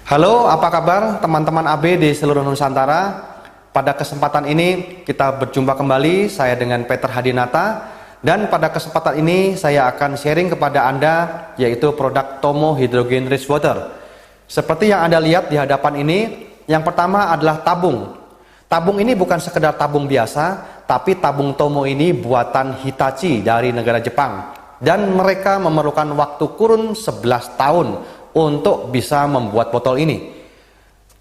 Halo, apa kabar teman-teman AB di seluruh Nusantara? Pada kesempatan ini kita berjumpa kembali, saya dengan Peter Hadinata. Dan pada kesempatan ini saya akan sharing kepada Anda yaitu produk Tomo Hydrogen Rich Water. Seperti yang Anda lihat di hadapan ini, yang pertama adalah tabung. Tabung ini bukan sekedar tabung biasa, tapi tabung Tomo ini buatan Hitachi dari negara Jepang. Dan mereka memerlukan waktu kurun 11 tahun untuk bisa membuat botol ini.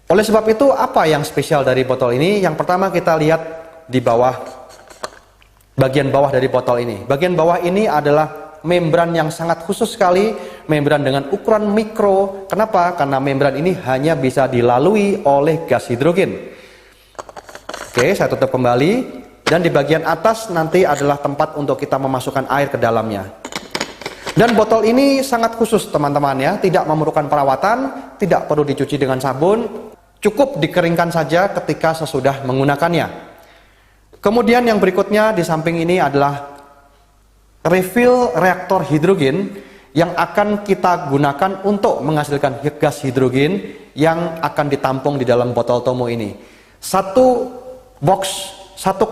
Oleh sebab itu, apa yang spesial dari botol ini? Yang pertama kita lihat di bawah, bagian bawah dari botol ini. Bagian bawah ini adalah membran yang sangat khusus sekali, membran dengan ukuran mikro. Kenapa? Karena membran ini hanya bisa dilalui oleh gas hidrogen. Oke, saya tutup kembali. Dan di bagian atas nanti adalah tempat untuk kita memasukkan air ke dalamnya. Dan botol ini sangat khusus teman-teman ya, tidak memerlukan perawatan, tidak perlu dicuci dengan sabun, cukup dikeringkan saja ketika sesudah menggunakannya. Kemudian yang berikutnya di samping ini adalah refill reaktor hidrogen yang akan kita gunakan untuk menghasilkan gas hidrogen yang akan ditampung di dalam botol Tomo ini. Satu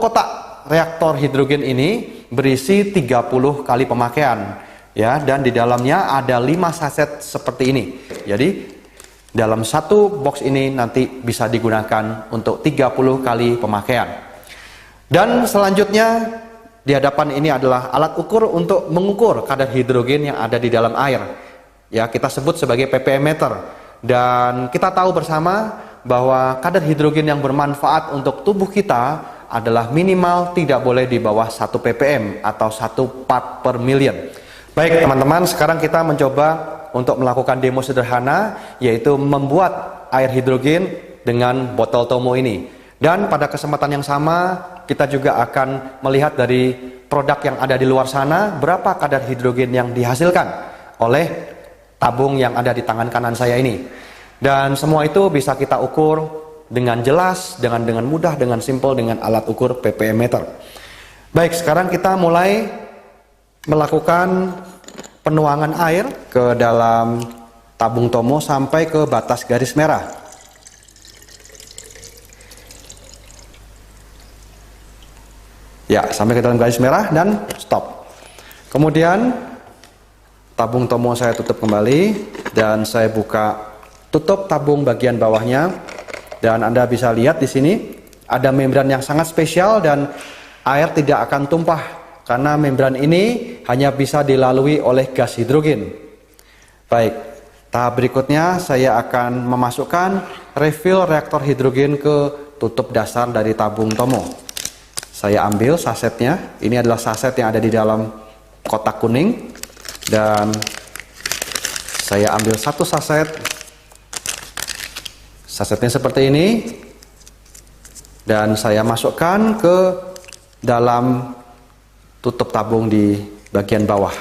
kotak reaktor hidrogen ini berisi 30 kali pemakaian. Ya, dan di dalamnya ada 5 saset seperti ini. Jadi dalam satu box ini nanti bisa digunakan untuk 30 kali pemakaian. Dan selanjutnya di hadapan ini adalah alat ukur untuk mengukur kadar hidrogen yang ada di dalam air. Ya, kita sebut sebagai ppm meter. Dan kita tahu bersama bahwa kadar hidrogen yang bermanfaat untuk tubuh kita adalah minimal tidak boleh di bawah 1 ppm atau 1 part per million. Baik teman-teman, sekarang kita mencoba untuk melakukan demo sederhana, yaitu membuat air hidrogen dengan botol Tomo ini. Dan pada kesempatan yang sama, kita juga akan melihat dari produk yang ada di luar sana, berapa kadar hidrogen yang dihasilkan oleh tabung yang ada di tangan kanan saya ini. Dan semua itu bisa kita ukur dengan jelas, dengan mudah, dengan simple, dengan alat ukur ppm meter. Baik, sekarang kita mulai melakukan penuangan air ke dalam tabung Tomo sampai ke batas garis merah. Ya, sampai ke dalam garis merah dan stop. Kemudian tabung Tomo saya tutup kembali dan saya buka tutup tabung bagian bawahnya. Dan Anda bisa lihat di sini ada membran yang sangat spesial dan air tidak akan tumpah karena membran ini hanya bisa dilalui oleh gas hidrogen. Baik, tahap berikutnya saya akan memasukkan refill reaktor hidrogen ke tutup dasar dari tabung Tomo. Saya ambil sasetnya, ini adalah saset yang ada di dalam kotak kuning. Dan saya ambil satu saset. Sasetnya seperti ini. Dan saya masukkan ke dalam tutup tabung di bagian bawah.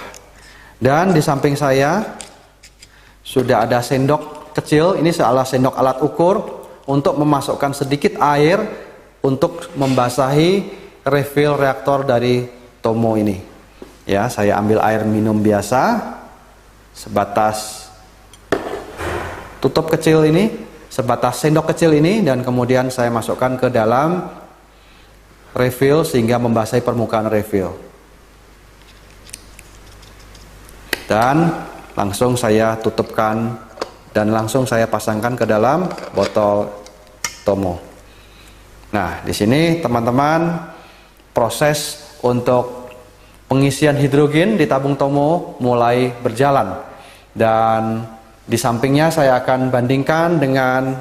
Dan di samping saya sudah ada sendok kecil, ini adalah sendok alat ukur untuk memasukkan sedikit air untuk membasahi refill reaktor dari Tomo ini. Ya, saya ambil air minum biasa sebatas tutup kecil ini, sebatas sendok kecil ini, dan kemudian saya masukkan ke dalam refill sehingga membasahi permukaan refill. Dan langsung saya tutupkan dan langsung saya pasangkan ke dalam botol Tomo. Nah, di sini teman-teman, proses untuk pengisian hidrogen di tabung Tomo mulai berjalan. Dan di sampingnya saya akan bandingkan dengan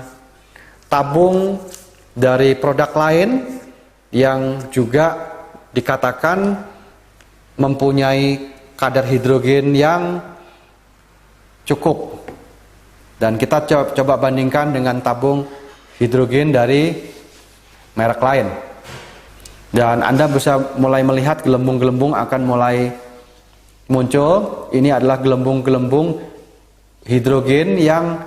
tabung dari produk lain yang juga dikatakan mempunyai kadar hidrogen yang cukup. Dan kita coba bandingkan dengan tabung hidrogen dari merek lain. Dan Anda bisa mulai melihat gelembung-gelembung akan mulai muncul. Ini adalah gelembung-gelembung hidrogen yang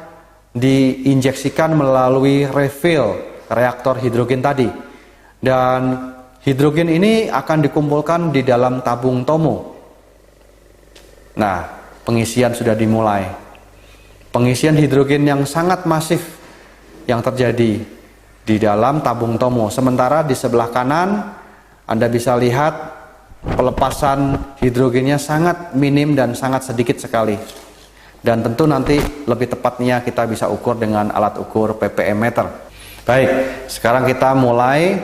diinjeksikan melalui refill reaktor hidrogen tadi. Dan hidrogen ini akan dikumpulkan di dalam tabung Tomo. Nah, pengisian sudah dimulai. pengisian hidrogen yang sangat masif yang terjadi di dalam tabung tomo. Sementara di sebelah kanan Anda bisa lihat pelepasan hidrogennya sangat minim dan sangat sedikit sekali. Dan tentu nanti lebih tepatnya kita bisa ukur dengan alat ukur ppm meter. Baik, sekarang kita mulai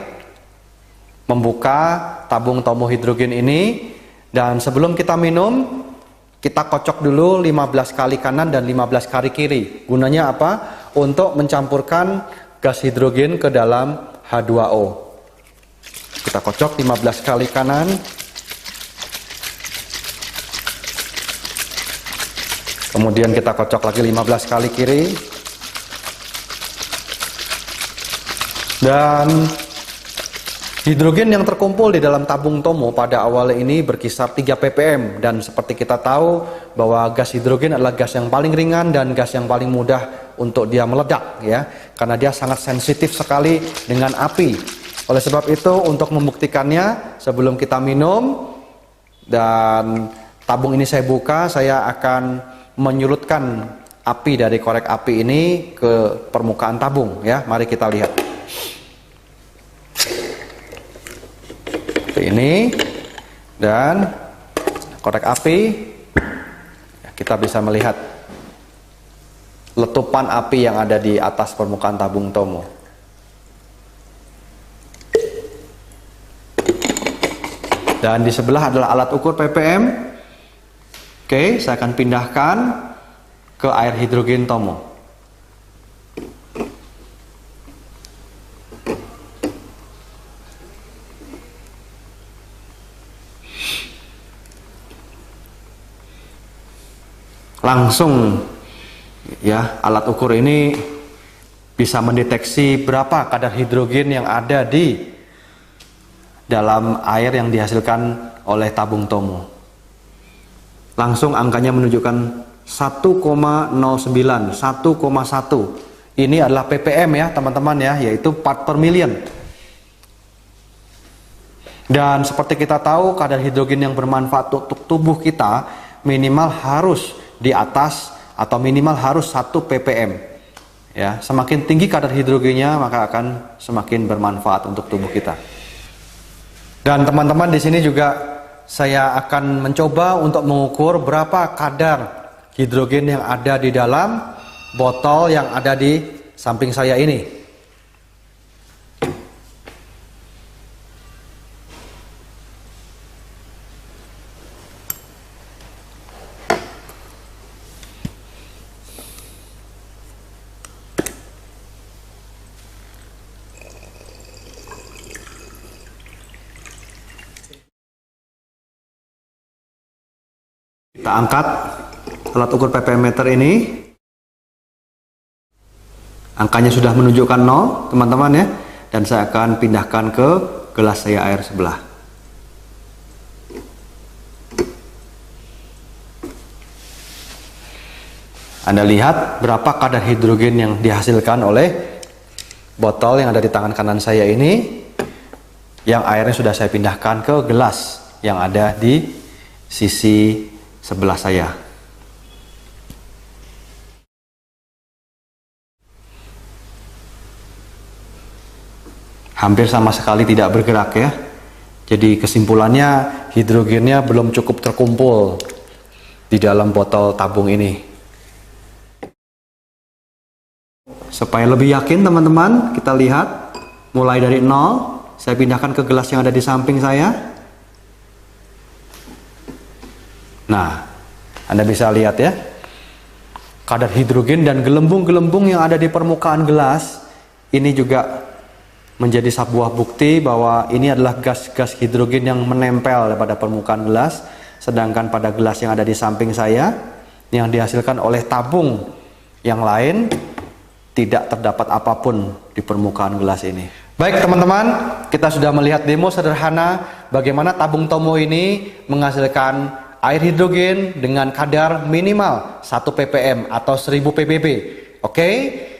membuka tabung tomo hidrogen ini. Dan sebelum kita minum, kita kocok dulu 15 kali kanan dan 15 kali kiri. Gunanya apa? Untuk mencampurkan gas hidrogen ke dalam H2O. Kita kocok 15 kali kanan. Kemudian kita kocok lagi 15 kali kiri. Dan hidrogen yang terkumpul di dalam tabung tomo pada awalnya ini berkisar 3 ppm, dan seperti kita tahu bahwa gas hidrogen adalah gas yang paling ringan dan gas yang paling mudah untuk dia meledak ya, karena dia sangat sensitif sekali dengan api. Oleh sebab itu untuk membuktikannya sebelum kita minum dan tabung ini saya buka, saya akan menyurutkan api dari korek api ini ke permukaan tabung ya. Mari kita lihat. Ini dan korek api, kita bisa melihat letupan api yang ada di atas permukaan tabung tomo. Dan di sebelah adalah alat ukur ppm. Oke, saya akan pindahkan ke air hidrogen tomo. Langsung ya, alat ukur ini bisa mendeteksi berapa kadar hidrogen yang ada di dalam air yang dihasilkan oleh tabung tomo. Langsung angkanya menunjukkan 1,09, 1,1. Ini adalah ppm ya teman-teman ya, yaitu part per million. Dan seperti kita tahu, kadar hidrogen yang bermanfaat untuk tubuh kita minimal harus di atas atau minimal harus 1 ppm ya. Semakin tinggi kadar hidrogennya maka akan semakin bermanfaat untuk tubuh kita. Dan teman-teman, di sini juga saya akan mencoba untuk mengukur berapa kadar hidrogen yang ada di dalam botol yang ada di samping saya ini. Kita angkat alat ukur ppm meter ini. Angkanya sudah menunjukkan 0 teman-teman ya. Dan saya akan pindahkan ke gelas saya air sebelah. Anda lihat berapa kadar hidrogen yang dihasilkan oleh botol yang ada di tangan kanan saya ini, yang airnya sudah saya pindahkan ke gelas yang ada di sisi sebelah saya. Hampir sama sekali tidak bergerak ya. Jadi kesimpulannya hidrogennya belum cukup terkumpul di dalam botol tabung ini. Supaya lebih yakin teman-teman, kita lihat mulai dari 0, saya pindahkan ke gelas yang ada di samping saya. Nah, Anda bisa lihat ya, kadar hidrogen dan gelembung-gelembung yang ada di permukaan gelas ini juga menjadi sebuah bukti bahwa ini adalah gas-gas hidrogen yang menempel pada permukaan gelas. Sedangkan pada gelas yang ada di samping saya, yang dihasilkan oleh tabung yang lain, tidak terdapat apapun di permukaan gelas ini. Baik teman-teman, kita sudah melihat demo sederhana bagaimana tabung tomo ini menghasilkan air hidrogen dengan kadar minimal 1 ppm atau 1000 ppb. Oke,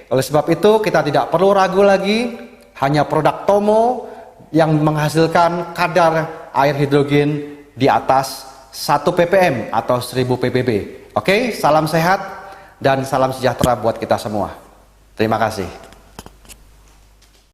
oleh sebab itu kita tidak perlu ragu lagi, hanya produk tomo yang menghasilkan kadar air hidrogen di atas 1 ppm atau 1000 ppb. Oke, salam sehat dan salam sejahtera buat kita semua. Terima kasih.